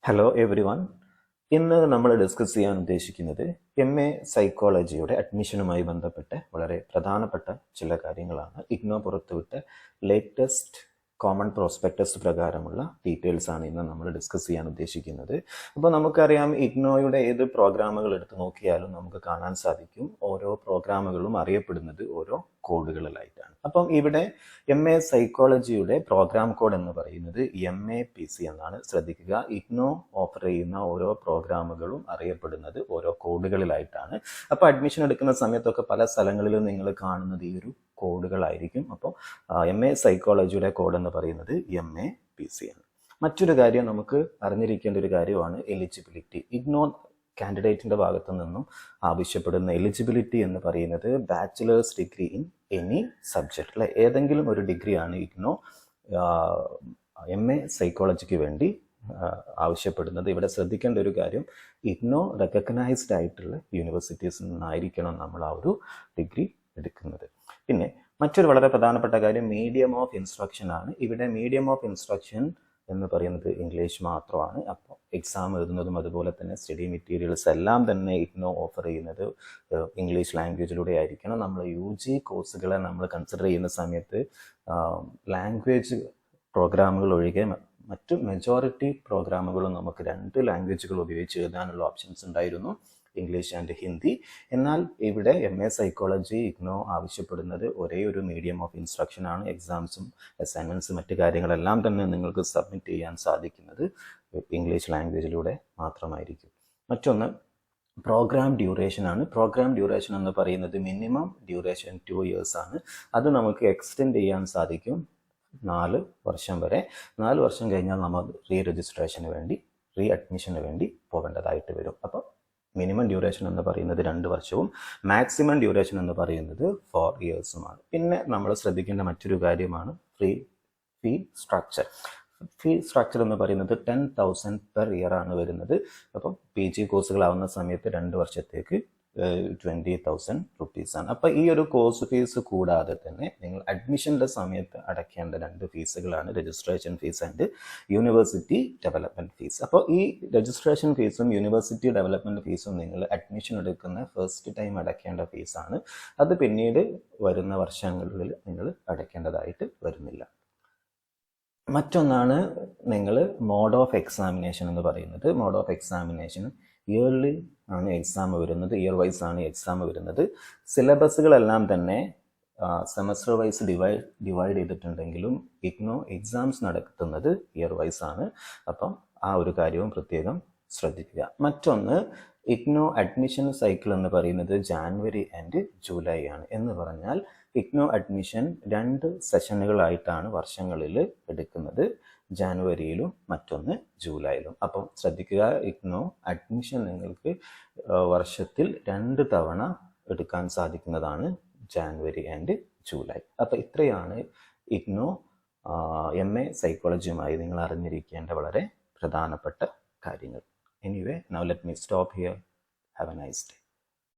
Hello every one. ഇന്ന് നമ്മൾ discuss ചെയ്യാൻ ഉദ്ദേശിക്കുന്നത് MA സൈക്കോളജിയുടെ അഡ്മിഷനുമായി ബന്ധപ്പെട്ട് വളരെ പ്രധാനപ്പെട്ട ചില കാര്യങ്ങളാണ്. ഇഗ്നോ പുറത്തുവിട്ട ലേറ്റസ്റ്റ് കോമൺ പ്രോസ്പെക്ടസ് പ്രകാരമുള്ള ഡീറ്റെയിൽസ് ആണ് ഇന്ന് നമ്മൾ ഡിസ്കസ് ചെയ്യാൻ ഉദ്ദേശിക്കുന്നത്. അപ്പോൾ നമുക്കറിയാം, ഇഗ്നോയുടെ ഏത് പ്രോഗ്രാമുകൾ എടുത്ത് നോക്കിയാലും നമുക്ക് കാണാൻ സാധിക്കും ഓരോ പ്രോഗ്രാമുകളും അറിയപ്പെടുന്നത് ഓരോ കോഡുകളിലായിട്ടാണ്. അപ്പം ഇവിടെ MA സൈക്കോളജിയുടെ പ്രോഗ്രാം കോഡ് എന്ന് പറയുന്നത് MAPC എന്നാണ്. ശ്രദ്ധിക്കുക, ഇഗ്നോ ഓഫർ ചെയ്യുന്ന ഓരോ പ്രോഗ്രാമുകളും അറിയപ്പെടുന്നത് ഓരോ കോഡുകളിലായിട്ടാണ്. അപ്പോൾ അഡ്മിഷൻ എടുക്കുന്ന സമയത്തൊക്കെ പല സ്ഥലങ്ങളിലും നിങ്ങൾ കാണുന്നത് ഈ ഒരു കോഡുകളായിരിക്കും. അപ്പോൾ MA സൈക്കോളജിയുടെ കോഡ് എന്ന് പറയുന്നത് MAPC ആണ്. മറ്റൊരു കാര്യം നമുക്ക് അറിഞ്ഞിരിക്കേണ്ട ഒരു കാര്യമാണ് എലിജിബിലിറ്റി. ഇഗ്നോ കാൻഡിഡേറ്റിന്റെ ഭാഗത്തു നിന്നും ആവശ്യപ്പെടുന്ന എലിജിബിലിറ്റി എന്ന് പറയുന്നത് bachelor's degree in any subject, അല്ലെ ഏതെങ്കിലും ഒരു ഡിഗ്രിയാണ് ഇഗ്നോ MA സൈക്കോളജിക്ക് വേണ്ടി ആവശ്യപ്പെടുന്നത്. ഇവിടെ ശ്രദ്ധിക്കേണ്ട ഒരു കാര്യം, ഇഗ്നോ റെക്കഗ്നൈസ്ഡ് ആയിട്ടുള്ള യൂണിവേഴ്സിറ്റീസിൽ നിന്നായിരിക്കണം നമ്മൾ ആ ഒരു ഡിഗ്രി എടുക്കുന്നത്. പിന്നെ മറ്റൊരു വളരെ പ്രധാനപ്പെട്ട കാര്യം മീഡിയം ഓഫ് ഇൻസ്ട്രക്ഷൻ ആണ്. ഇവിടെ മീഡിയം ഓഫ് ഇൻസ്ട്രക്ഷൻ എന്ന് പറയുന്നത് ഇംഗ്ലീഷ് മാത്രമാണ്. അപ്പോൾ എക്സാം എഴുതുന്നതും അതുപോലെ തന്നെ സ്റ്റഡി മെറ്റീരിയൽസ് എല്ലാം തന്നെ ഇഗ്നോ ഓഫർ ചെയ്യുന്നത് ഇംഗ്ലീഷ് ലാംഗ്വേജിലൂടെ ആയിരിക്കണം. നമ്മൾ UG കോഴ്സുകളെ നമ്മൾ കൺസിഡർ ചെയ്യുന്ന സമയത്ത് ലാംഗ്വേജ് പ്രോഗ്രാമുകൾ ഒഴികെ മറ്റു മെജോറിറ്റി പ്രോഗ്രാമുകളും നമുക്ക് 2 ലാംഗ്വേജുകൾ ഉപയോഗിച്ച് എഴുതാനുള്ള ഓപ്ഷൻസ് ഉണ്ടായിരുന്നു, ഇംഗ്ലീഷ് ആൻഡ് ഹിന്ദി. എന്നാൽ ഇവിടെ MA സൈക്കോളജി ഇഗ്നോ ആവശ്യപ്പെടുന്നത് ഒരേ ഒരു മീഡിയം ഓഫ് ഇൻസ്ട്രക്ഷൻ ആണ്. എക്സാംസും അസൈൻമെൻറ്റ്സും മറ്റു കാര്യങ്ങളെല്ലാം തന്നെ നിങ്ങൾക്ക് സബ്മിറ്റ് ചെയ്യാൻ സാധിക്കുന്നത് ഇംഗ്ലീഷ് ലാംഗ്വേജിലൂടെ മാത്രമായിരിക്കും. മറ്റൊന്ന് പ്രോഗ്രാം ഡ്യൂറേഷൻ ആണ്. പ്രോഗ്രാം ഡ്യൂറേഷൻ എന്ന് പറയുന്നത് മിനിമം ഡ്യൂറേഷൻ 2 years ആണ്. അത് നമുക്ക് എക്സ്റ്റെൻഡ് ചെയ്യാൻ സാധിക്കും 4 വർഷം വരെ. 4 വർഷം കഴിഞ്ഞാൽ നമ്മൾ രജിസ്ട്രേഷന് വേണ്ടി അഡ്മിഷന് വേണ്ടി പോകേണ്ടതായിട്ട് വരും. അപ്പോൾ മിനിമം ഡ്യൂറേഷൻ എന്ന് പറയുന്നത് 2 വർഷവും മാക്സിമം ഡ്യൂറേഷൻ എന്ന് പറയുന്നത് 4 yearsമാണ്. പിന്നെ നമ്മൾ ശ്രദ്ധിക്കേണ്ട മറ്റൊരു കാര്യമാണ് ഫീ സ്ട്രക്ചർ എന്ന് പറയുന്നത് 10,000 per year ആണ് വരുന്നത്. അപ്പം PG കോഴ്സുകളാവുന്ന സമയത്ത് 2 വർഷത്തേക്ക് 20,000 rupees ആണ്. അപ്പോൾ ഈ ഒരു കോഴ്സ് ഫീസ് കൂടാതെ തന്നെ നിങ്ങൾ അഡ്മിഷൻ്റെ സമയത്ത് അടയ്ക്കേണ്ട 2 ഫീസുകളാണ് registration fee and university development fee. അപ്പോൾ ഈ രജിസ്ട്രേഷൻ ഫീസും യൂണിവേഴ്സിറ്റി ഡെവലപ്മെൻറ്റ് ഫീസും നിങ്ങൾ അഡ്മിഷൻ എടുക്കുന്ന ഫസ്റ്റ് ടൈം അടയ്ക്കേണ്ട ഫീസാണ്. അത് പിന്നീട് വരുന്ന വർഷങ്ങളിൽ നിങ്ങൾ അടയ്ക്കേണ്ടതായിട്ട് വരുന്നില്ല. മറ്റൊന്നാണ് നിങ്ങൾ മോഡ് ഓഫ് എക്സാമിനേഷൻ എന്ന് പറയുന്നത്. മോഡ് ഓഫ് എക്സാമിനേഷൻ ഇയർലി ആണ് എക്സാം വരുന്നത്, ഇയർ വൈസ് ആണ് എക്സാം വരുന്നത്. സിലബസുകളെല്ലാം തന്നെ സെമസ്റ്റർ വൈസ് ഡിവൈഡ് ചെയ്തിട്ടുണ്ടെങ്കിലും ഇഗ്നോ എക്സാംസ് നടത്തുന്നത് ഇയർ വൈസ് ആണ്. അപ്പം ആ ഒരു കാര്യവും പ്രത്യേകം ശ്രദ്ധിക്കുക. മറ്റൊന്ന് ഇഗ്നോ അഡ്മിഷൻ സൈക്കിൾ എന്ന് പറയുന്നത് ജാനുവരി ആൻഡ് ജൂലൈ ആണ്. എന്ന് പറഞ്ഞാൽ ഇഗ്നോ അഡ്മിഷൻ 2 സെഷനുകളായിട്ടാണ് വർഷങ്ങളിൽ എടുക്കുന്നത്, ജാനുവരിയിലും മറ്റൊന്ന് ജൂലൈയിലും. അപ്പം ശ്രദ്ധിക്കുക, ഇഗ്നോ അഡ്മിഷൻ നിങ്ങൾക്ക് വർഷത്തിൽ 2 തവണ എടുക്കാൻ സാധിക്കുന്നതാണ്, ജാനുവരി ആൻഡ് ജൂലൈ. അപ്പം ഇത്രയാണ് ഇഗ്നോ MA സൈക്കോളജിയുമായി നിങ്ങൾ അറിഞ്ഞിരിക്കേണ്ട വളരെ പ്രധാനപ്പെട്ട കാര്യങ്ങൾ. Anyway, now let me stop here. Have a nice day.